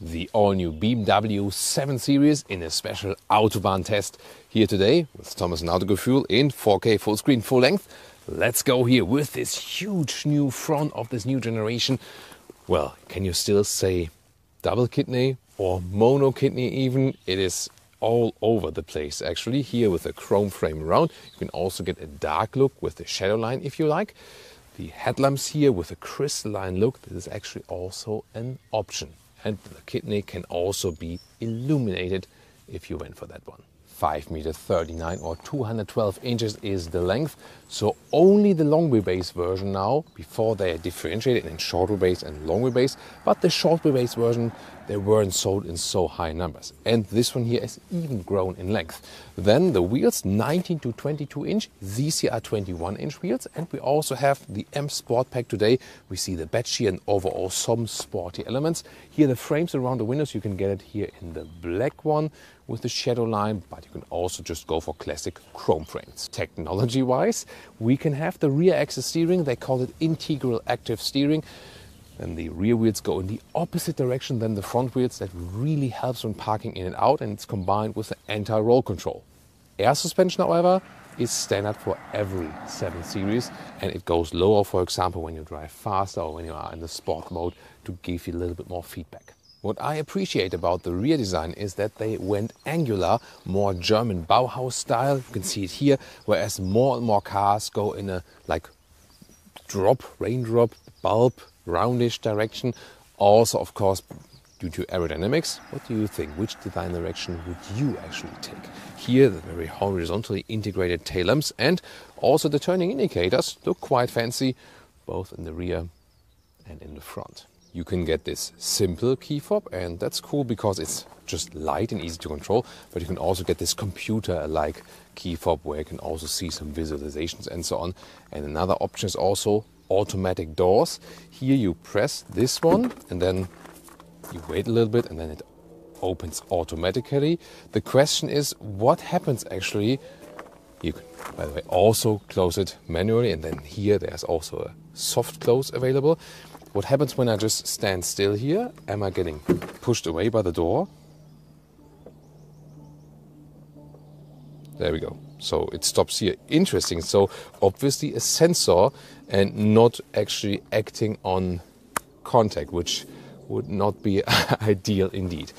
the all-new BMW 7 Series in a special Autobahn test here today with Thomas and Autogefühl in 4K full screen, full length. Let's go here with this huge new front of this new generation. Well, can you still say double kidney or mono kidney even? It is all over the place actually. Here with a chrome frame around, you can also get a dark look with the shadow line if you like. The headlamps here with a crystalline look, this is actually also an option. And the kidney can also be illuminated if you went for that one. 5.39 m or 212 inches is the length. So only the long wheelbase version now. Before they are differentiated in short wheelbase and long wheelbase. But the short wheelbase version, they weren't sold in so high numbers. And this one here is even grown in length. Then the wheels 19 to 22 inch. These here are 21 inch wheels. And we also have the M Sport Pack today. We see the badge here and overall some sporty elements. Here the frames around the windows, you can get it here in the black one with the shadow line, but you can also just go for classic chrome frames. Technology wise, we can have the rear axis steering. They call it integral active steering. And the rear wheels go in the opposite direction than the front wheels. That really helps when parking in and out, and it's combined with the anti-roll control. Air suspension, however, is standard for every 7 Series, and it goes lower, for example, when you drive faster or when you are in the sport mode, to give you a little bit more feedback. What I appreciate about the rear design is that they went angular, more German Bauhaus style. You can see it here, whereas more and more cars go in a like raindrop, bulb, roundish direction. Also, of course, due to aerodynamics. What do you think? Which design direction would you actually take? Here, the very horizontally integrated tail lamps and also the turning indicators look quite fancy, both in the rear and in the front. You can get this simple key fob, and that's cool because it's just light and easy to control. But you can also get this computer-like key fob where you can also see some visualizations and so on. And another option is also automatic doors. Here you press this one and then you wait a little bit and then it opens automatically. The question is, what happens actually? You can, by the way, also close it manually, and then here there's also a soft close available. What happens when I just stand still here? Am I getting pushed away by the door? There we go. So it stops here. Interesting. So obviously a sensor and not actually acting on contact, which would not be ideal indeed.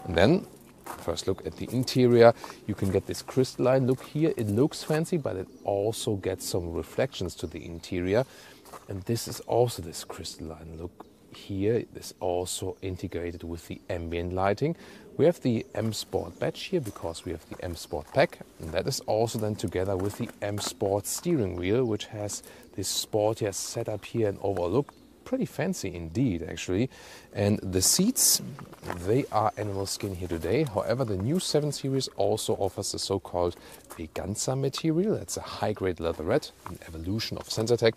And then first look at the interior. You can get this crystalline look here. It looks fancy, but it also gets some reflections to the interior. And this is also this crystalline look here. This also integrated with the ambient lighting. We have the M Sport badge here because we have the M Sport Pack. And that is also then together with the M Sport steering wheel, which has this sportier setup here and overall look. Pretty fancy indeed, actually. And the seats, they are animal skin here today. However, the new 7 Series also offers the so-called Veganza material. That's a high-grade leatherette, an evolution of Sensatec,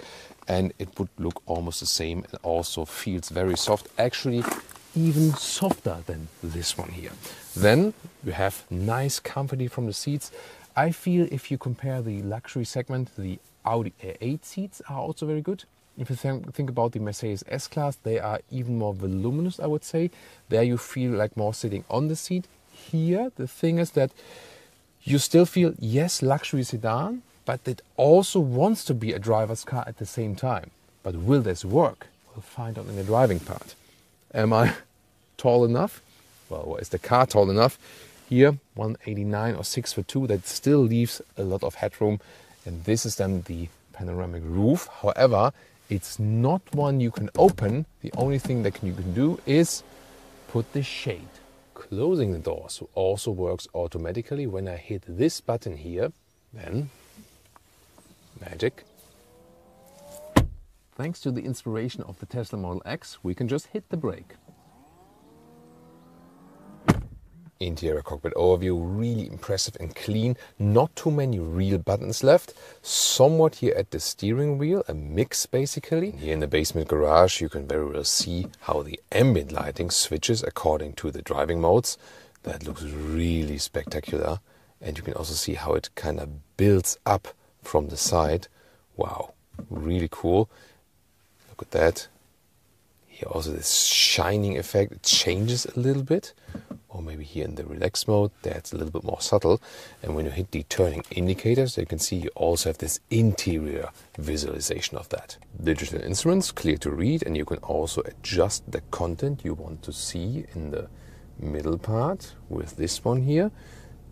and it would look almost the same and also feels very soft. Actually, even softer than this one here. Then you have nice comfort from the seats. I feel if you compare the luxury segment, the Audi A8 seats are also very good. If you think about the Mercedes S-Class, they are even more voluminous, I would say. There you feel like more sitting on the seat. Here, the thing is that you still feel, yes, luxury sedan, but it also wants to be a driver's car at the same time. But will this work? We'll find out in the driving part. Am I tall enough? Well, is the car tall enough? Here, 189 or 6'2", that still leaves a lot of headroom. And this is then the panoramic roof. However, it's not one you can open. The only thing that you can do is put the shade. Closing the doors also works automatically. When I hit this button here, then magic. Thanks to the inspiration of the Tesla Model X, we can just hit the brake. Interior cockpit overview, really impressive and clean. Not too many real buttons left. Somewhat here at the steering wheel, a mix basically. Here in the basement garage you can very well see how the ambient lighting switches according to the driving modes. That looks really spectacular. And you can also see how it kind of builds up from the side. Wow, really cool. Look at that. Here also this shining effect, it changes a little bit. Or maybe here in the relax mode, that's a little bit more subtle. And when you hit the turning indicators, you can see you also have this interior visualization of that. Digital instruments, clear to read, and you can also adjust the content you want to see in the middle part with this one here.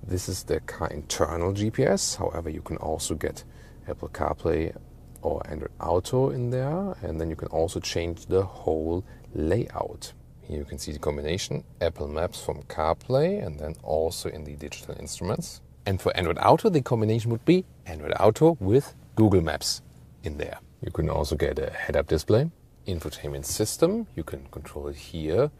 This is the car internal GPS. However, you can also get Apple CarPlay or Android Auto in there, and then you can also change the whole layout. Here you can see the combination Apple Maps from CarPlay and then also in the digital instruments. And for Android Auto, the combination would be Android Auto with Google Maps in there. You can also get a head-up display, infotainment system. You can control it here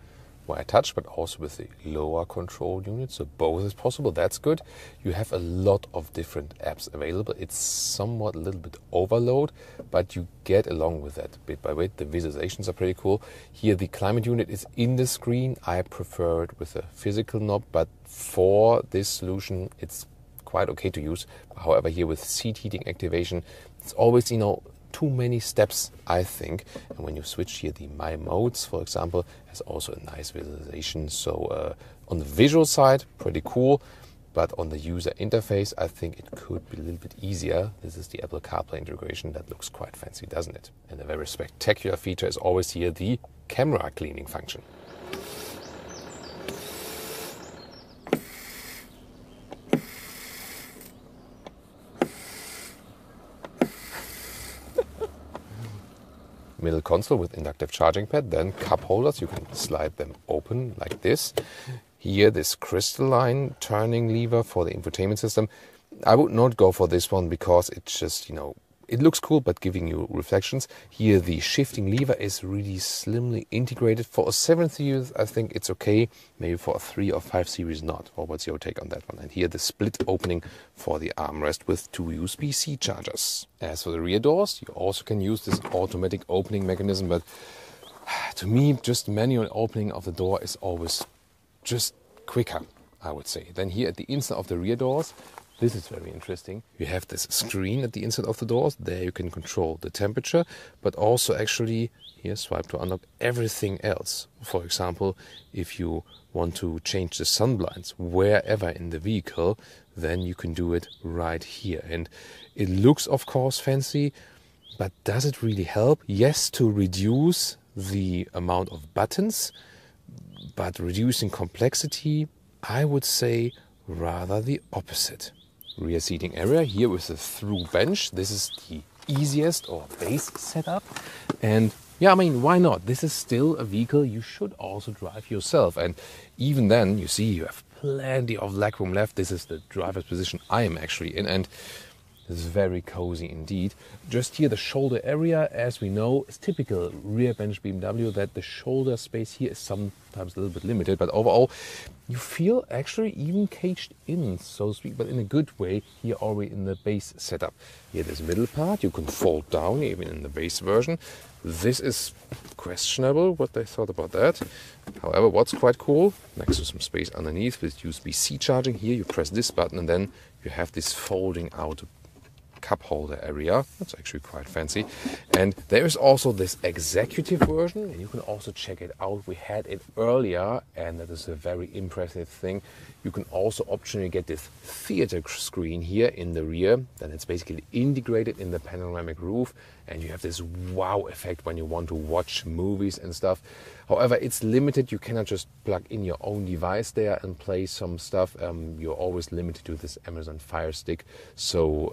via touch, but also with the lower control unit. So both is possible. That's good. You have a lot of different apps available. It's somewhat a little bit overload, but you get along with that bit by bit. The visualizations are pretty cool. Here the climate unit is in the screen. I prefer it with a physical knob, but for this solution, it's quite okay to use. However, here with seat heating activation, it's always, too many steps, I think. And when you switch here the My Modes, for example, has also a nice visualization. So on the visual side, pretty cool. But on the user interface, I think it could be a little bit easier. This is the Apple CarPlay integration. That looks quite fancy, doesn't it? And a very spectacular feature is always here the camera cleaning function. Middle console with inductive charging pad, then cup holders, you can slide them open like this. Here this crystalline turning lever for the infotainment system. I would not go for this one because it's just, it looks cool, but giving you reflections. Here the shifting lever is really slimly integrated. For a 7 series, I think it's okay. Maybe for a 3 or 5 series not. Or what's your take on that one? And here the split opening for the armrest with 2 USB-C chargers. As for the rear doors, you also can use this automatic opening mechanism, but to me, just manual opening of the door is always just quicker, I would say. Then here at the inside of the rear doors, this is very interesting. You have this screen at the inside of the doors. There you can control the temperature, but also actually, here, swipe to unlock everything else. For example, if you want to change the sun blinds wherever in the vehicle, then you can do it right here. And it looks, of course, fancy, but does it really help? Yes, to reduce the amount of buttons, but reducing complexity, I would say rather the opposite. Rear seating area here with the through bench. This is the easiest or base setup. And yeah, why not? This is still a vehicle you should also drive yourself. And even then, you see, you have plenty of legroom left. This is the driver's position I am actually in. And this is very cozy indeed. Just here, the shoulder area, as we know, is typical rear bench BMW that the shoulder space here is sometimes a little bit limited. But overall, you feel actually even caged in, so to speak, but in a good way here already in the base setup. Here, this middle part, you can fold down even in the base version. This is questionable what they thought about that. However, what's quite cool, next to some space underneath with USB-C charging, here you press this button and then you have this folding out cup holder area. That's actually quite fancy. And there is also this executive version, and you can also check it out. We had it earlier, and that is a very impressive thing. You can also optionally get this theater screen here in the rear. Then it's basically integrated in the panoramic roof, and you have this wow effect when you want to watch movies and stuff. However, it's limited. You cannot just plug in your own device there and play some stuff. You're always limited to this Amazon Fire Stick. So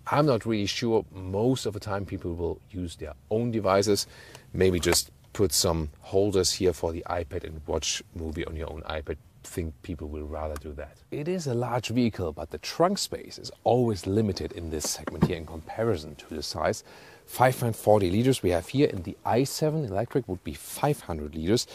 I'm not really sure. Most of the time people will use their own devices. Maybe just put some holders here for the iPad and watch movie on your own iPad. Think people will rather do that. It is a large vehicle, but the trunk space is always limited in this segment here in comparison to the size. 540 liters we have here, and the i7 electric would be 500 liters.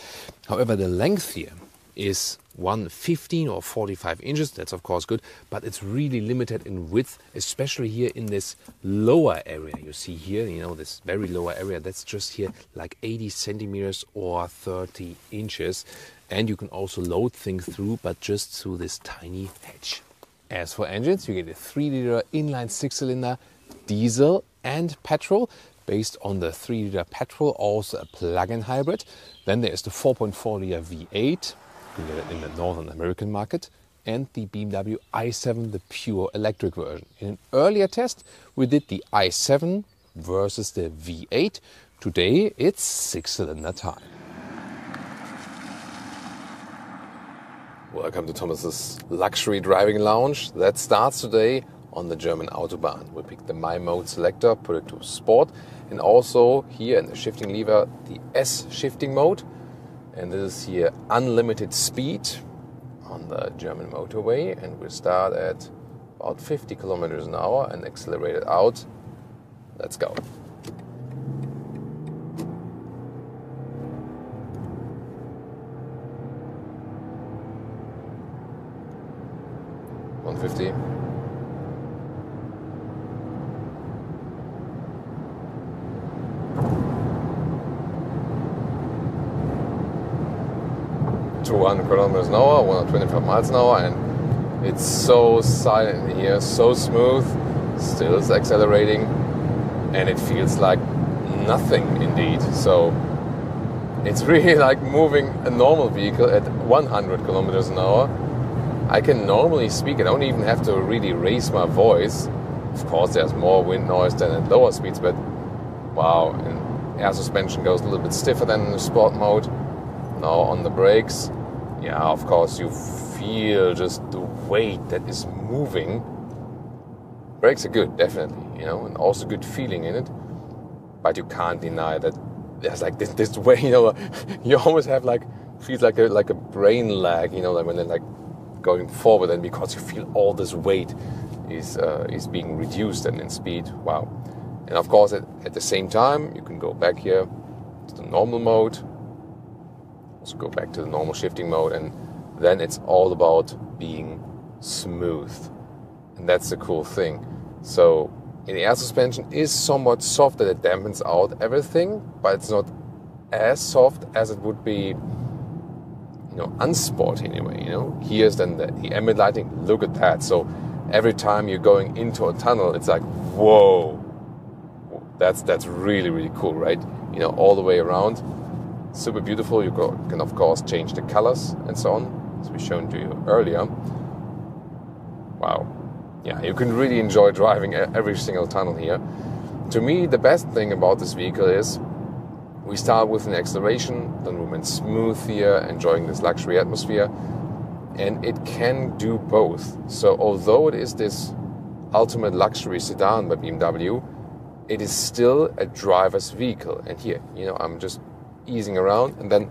However, the length here is 115 or 45 inches. That's of course good, but it's really limited in width, especially here in this lower area. You see here, this very lower area, that's just here like 80 centimeters or 30 inches. And you can also load things through, but just through this tiny hatch. As for engines, you get a 3-liter inline 6-cylinder diesel and petrol. based on the 3-liter petrol, also a plug-in hybrid. Then there is the 4.4-liter V8, you can get it in the Northern American market, and the BMW i7, the pure electric version. In an earlier test, we did the i7 versus the V8. Today, it's 6-cylinder time. Welcome to Thomas's Luxury Driving Lounge. That starts today on the German Autobahn. We pick the My Mode selector, put it to Sport, and also here in the shifting lever, the S shifting mode. And this is here unlimited speed on the German motorway. And we start at about 50 kilometers an hour and accelerate it out. Let's go. $150. $200 kilometers an hour, 125 miles an hour, and it's so silent in here, so smooth. Still it's accelerating, and it feels like nothing indeed. So it's really like moving a normal vehicle at 100 kilometers an hour. I can normally speak. I don't even have to really raise my voice. Of course, there's more wind noise than at lower speeds, but wow. And air suspension goes a little bit stiffer than in the sport mode. Now on the brakes, yeah, of course, you feel just the weight that is moving. Brakes are good, definitely, you know, and also good feeling in it. But you can't deny that there's like this way, you know, you almost have like, feels like a brain lag, you know, like when they're like going forward, and because you feel all this weight is being reduced and in speed. Wow. And of course, at the same time, you can go back here to the normal mode. Also go back to the normal shifting mode, and then it's all about being smooth. And that's the cool thing. So the air suspension is somewhat soft, that it dampens out everything, but it's not as soft as it would be, you know, unsporty anyway. You know, here's then the ambient lighting. Look at that. So every time you're going into a tunnel, it's like, whoa, that's really, really cool, right? You know, all the way around. Super beautiful. You can of course change the colors and so on, as we shown to you earlier. Wow. Yeah, you can really enjoy driving every single tunnel here. To me, the best thing about this vehicle is we start with an acceleration, then we went smooth here, enjoying this luxury atmosphere, and it can do both. So although it is this ultimate luxury sedan by BMW, it is still a driver's vehicle. And here, you know, I'm just easing around, and then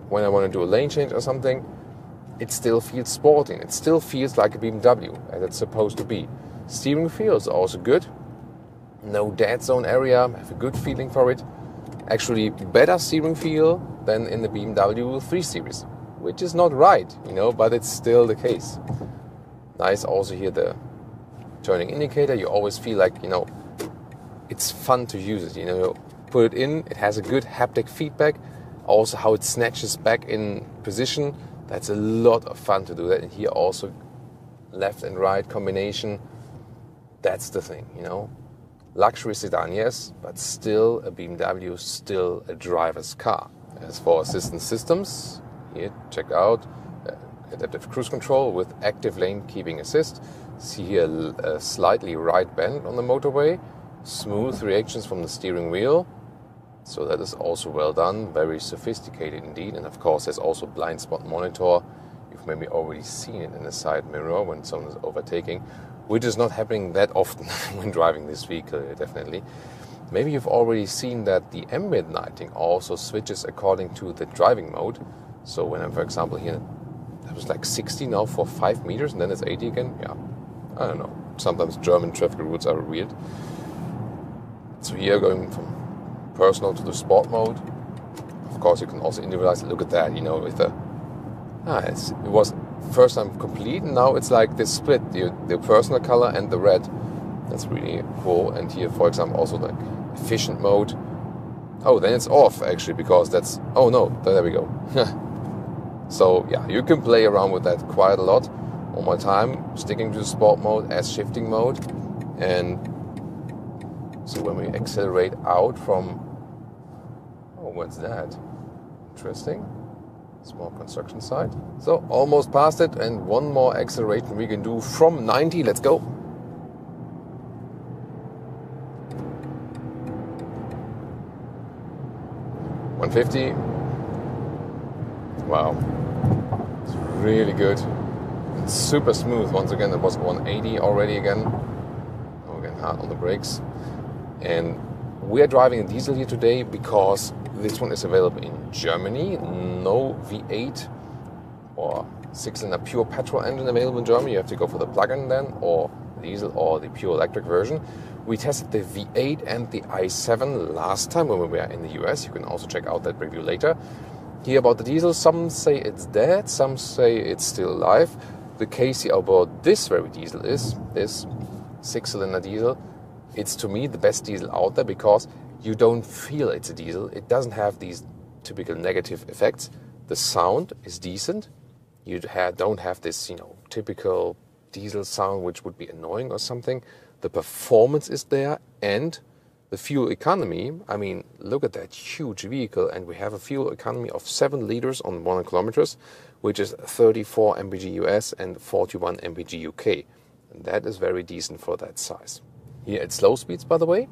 when I want to do a lane change or something, it still feels sporting. It still feels like a BMW, as it's supposed to be. Steering feel is also good. No dead zone area. I have a good feeling for it. Actually, better steering feel than in the BMW 3 Series, which is not right, you know, but it's still the case. Nice also here the turning indicator. You always feel like, you know, it's fun to use it, you know. Put it in, it has a good haptic feedback. Also how it snatches back in position, that's a lot of fun to do that. And here also left and right combination, that's the thing, you know. Luxury sedan, yes, but still a BMW, still a driver's car. As for assistance systems, here, check out adaptive cruise control with active lane keeping assist. See here a slightly right bend on the motorway. Smooth reactions from the steering wheel. So that is also well done, very sophisticated indeed. And of course there's also blind spot monitor. You've maybe already seen it in the side mirror when someone is overtaking, which is not happening that often when driving this vehicle, definitely. Maybe you've already seen that the ambient lighting also switches according to the driving mode. So when I'm, for example, here, that was like 60 now for 5 meters, and then it's 80 again. Yeah, I don't know. Sometimes German traffic routes are weird. So here going from personal to the sport mode. Of course, you can also individualize it. Look at that, you know, with the it was first time complete, and now it's like this split, the personal color and the red. That's really cool. And here, for example, also like efficient mode. Oh, then it's off actually, because that's, oh no, there we go. So yeah, you can play around with that quite a lot. All my time sticking to the sport mode as shifting mode, and So when we accelerate out from, oh, what's that? Interesting. Small construction site. So almost past it, and one more acceleration we can do from 90. Let's go. $150. Wow. It's really good. It's super smooth. Once again, it was 180 already again. Oh, again, hard on the brakes. And we are driving a diesel here today because this one is available in Germany. No V8 or 6-cylinder pure petrol engine available in Germany. You have to go for the plug-in then, or diesel, or the pure electric version. We tested the V8 and the i7 last time when we were in the US. You can also check out that review later. Here about the diesel, some say it's dead, some say it's still alive. The case here about this very diesel is this 6-cylinder diesel. It's, to me, the best diesel out there because you don't feel it's a diesel. It doesn't have these typical negative effects. The sound is decent. You don't have this, typical diesel sound which would be annoying or something. The performance is there, and the fuel economy. I mean, look at that huge vehicle, and we have a fuel economy of 7 liters on 100 kilometers, which is 34 mpg US and 41 mpg UK. And that is very decent for that size. Here at slow speeds, by the way,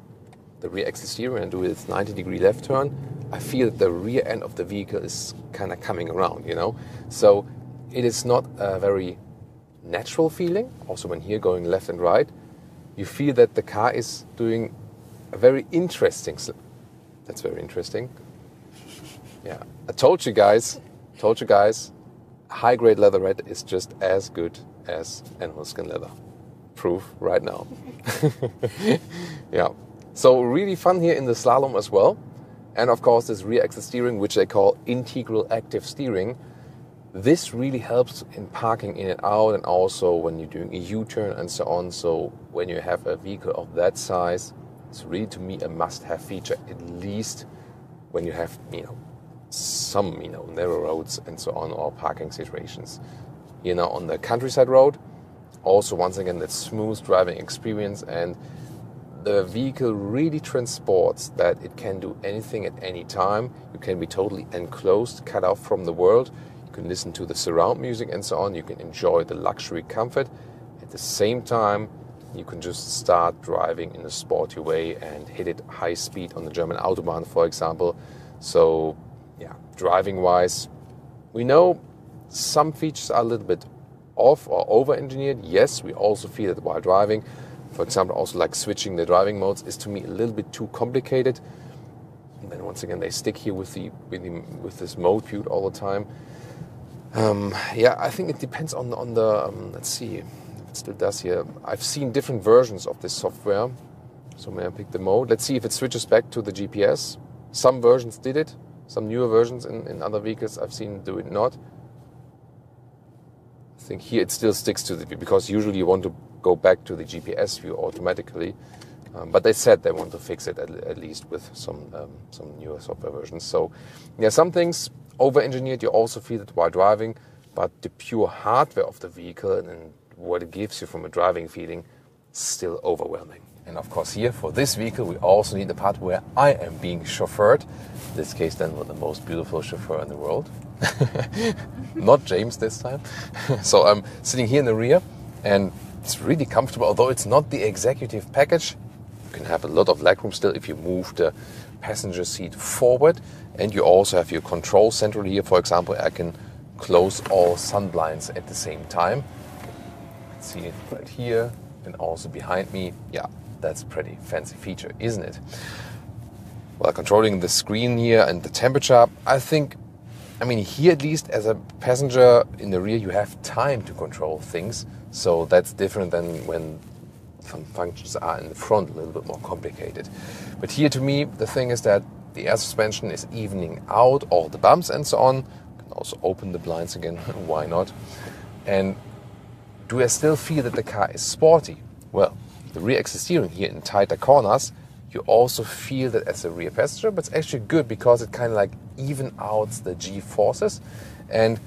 the rear axle steering and do its 90-degree left turn, I feel that the rear end of the vehicle is kind of coming around, So it is not a very natural feeling. Also, when here going left and right, you feel that the car is doing a very interesting slip. That's very interesting. Yeah, I told you guys, high-grade leatherette is just as good as animal skin leather. Proof right now. Yeah. So really fun here in the slalom as well. And of course this rear axle steering, which they call integral active steering. This really helps in parking in and out, and also when you're doing a U-turn and so on. So when you have a vehicle of that size, it's really, to me, a must-have feature, at least when you have, some, narrow roads and so on, or parking situations. On the countryside road, also, once again, that smooth driving experience, and the vehicle really transports that it can do anything at any time. You can be totally enclosed, cut off from the world. You can listen to the surround music and so on. You can enjoy the luxury comfort. At the same time, you can just start driving in a sporty way and hit it high speed on the German Autobahn, for example. So, yeah, driving-wise, we know some features are a little bit off or over-engineered. Yes, we also feel that while driving. For example, also like switching the driving modes is, to me, a little bit too complicated. And then once again, they stick here with this mode view all the time. Yeah, I think it depends on the let's see if it still does here. I've seen different versions of this software. So may I pick the mode? Let's see if it switches back to the GPS. Some versions did it. Some newer versions in other vehicles I've seen do it not. I think here it still sticks to the view, because usually you want to go back to the GPS view automatically. But they said they want to fix it at least with some newer software versions. So, yeah, some things over-engineered. You also feel it while driving, but the pure hardware of the vehicle and what it gives you from a driving feeling is still overwhelming. And of course, here for this vehicle, we also need the part where I am being chauffeured. In this case, then, with the most beautiful chauffeur in the world. Not James this time. So I'm sitting here in the rear, and it's really comfortable, although it's not the executive package. You can have a lot of legroom still if you move the passenger seat forward. And you also have your control center here. For example, I can close all sun blinds at the same time. Let's see it right here and also behind me. Yeah, that's a pretty fancy feature, isn't it? Well, controlling the screen here and the temperature, I mean, here at least as a passenger in the rear, you have time to control things. So that's different than when some functions are in the front, a little bit more complicated. But here, to me, the thing is that the air suspension is evening out all the bumps and so on. You can also open the blinds again, why not? And do I still feel that the car is sporty? Well, the rear axle steering here in tighter corners, you also feel that as a rear passenger, but it's actually good because it kind of like even out the G-forces. And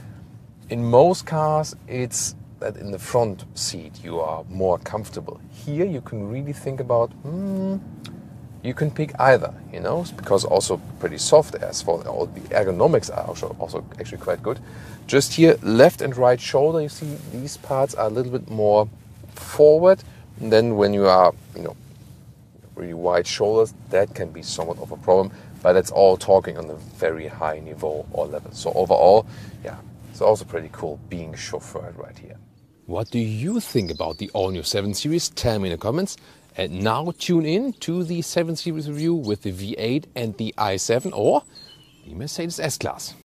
in most cars, it's that in the front seat you are more comfortable. Here you can really think about, you can pick either, you know, because also pretty soft. As for all the ergonomics are also actually quite good. Just here, left and right shoulder, you see these parts are a little bit more forward. And then when you are, you know, really wide shoulders, that can be somewhat of a problem. But that's all talking on a very high niveau or level. So overall, yeah, it's also pretty cool being chauffeured right here. What do you think about the all-new 7 Series? Tell me in the comments. And now tune in to the 7 Series review with the V8 and the i7 or the Mercedes S-Class.